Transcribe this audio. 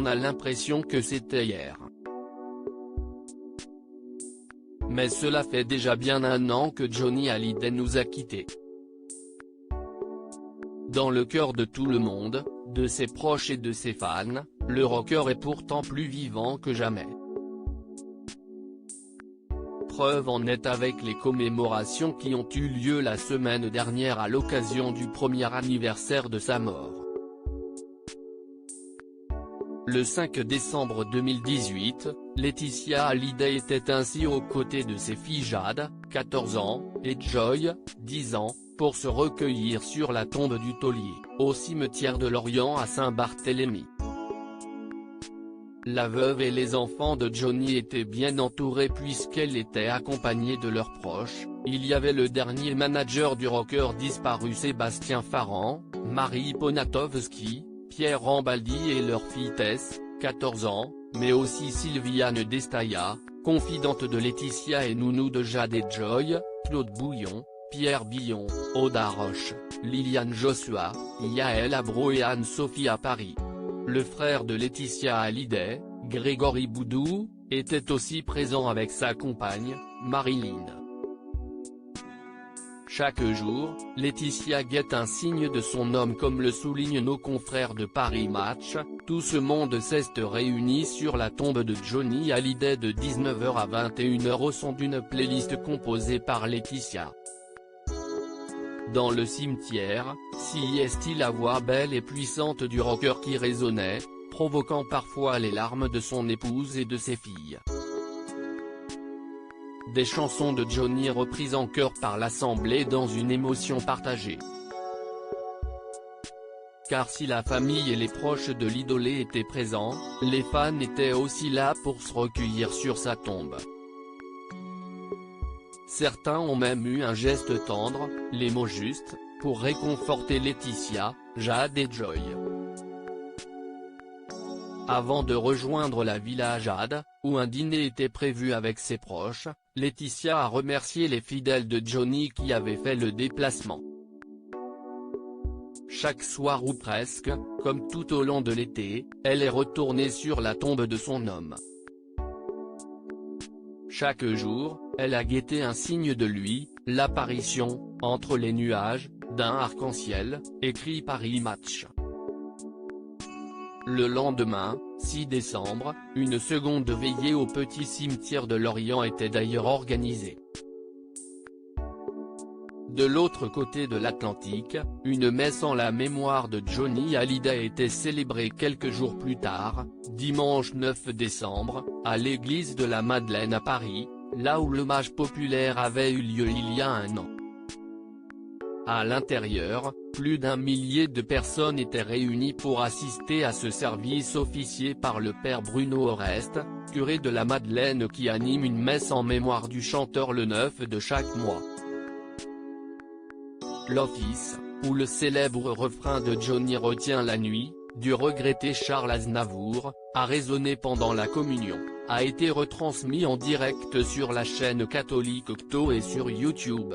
On a l'impression que c'était hier. Mais cela fait déjà bien 1 an que Johnny Hallyday nous a quittés. Dans le cœur de tout le monde, de ses proches et de ses fans, le rocker est pourtant plus vivant que jamais. Preuve en est avec les commémorations qui ont eu lieu la semaine dernière à l'occasion du premier anniversaire de sa mort. Le 5 décembre 2018, Laetitia Hallyday était ainsi aux côtés de ses filles Jade, 14 ans, et Joy, 10 ans, pour se recueillir sur la tombe du taulier, au cimetière de Lorient à Saint-Barthélemy. La veuve et les enfants de Johnny étaient bien entourés puisqu'elle était accompagnée de leurs proches. Il y avait le dernier manager du rocker disparu Sébastien Farran, Marie Ponatowski, Pierre Rambaldi et leur fille Tess, 14 ans, mais aussi Sylviane Destaya, confidente de Laetitia et nounou de Jade et Joy, Claude Bouillon, Pierre Billon, Oda Roche, Liliane Joshua, Yael Abro et Anne-Sophie à Paris. Le frère de Laetitia Hallyday, Grégory Boudou, était aussi présent avec sa compagne, Marilyn. Chaque jour, Laetitia guette un signe de son homme comme le soulignent nos confrères de Paris Match. Tout ce monde s'est réuni sur la tombe de Johnny Hallyday de 19h à 21h au son d'une playlist composée par Laetitia. Dans le cimetière, si est-il la voix belle et puissante du rocker qui résonnait, provoquant parfois les larmes de son épouse et de ses filles. Des chansons de Johnny reprises en chœur par l'assemblée dans une émotion partagée. Car si la famille et les proches de l'idolé étaient présents, les fans étaient aussi là pour se recueillir sur sa tombe. Certains ont même eu un geste tendre, les mots justes, pour réconforter Laetitia, Jade et Joy. Avant de rejoindre la villa Jade, où un dîner était prévu avec ses proches, Laetitia a remercié les fidèles de Johnny qui avaient fait le déplacement. Chaque soir ou presque, comme tout au long de l'été, elle est retournée sur la tombe de son homme. Chaque jour, elle a guetté un signe de lui, l'apparition, entre les nuages, d'un arc-en-ciel, écrit Paris Match. Le lendemain, 6 décembre, une seconde veillée au petit cimetière de Lorient était d'ailleurs organisée. De l'autre côté de l'Atlantique, une messe en la mémoire de Johnny Hallyday était célébrée quelques jours plus tard, dimanche 9 décembre, à l'église de la Madeleine à Paris, là où l'hommage populaire avait eu lieu il y a 1 an. À l'intérieur, plus d'1 millier de personnes étaient réunies pour assister à ce service officié par le père Bruno Oreste, curé de la Madeleine qui anime une messe en mémoire du chanteur le 9 de chaque mois. L'office, où le célèbre refrain de Johnny retient la nuit, du regretté Charles Aznavour, a résonné pendant la communion, a été retransmis en direct sur la chaîne catholique Octo et sur YouTube.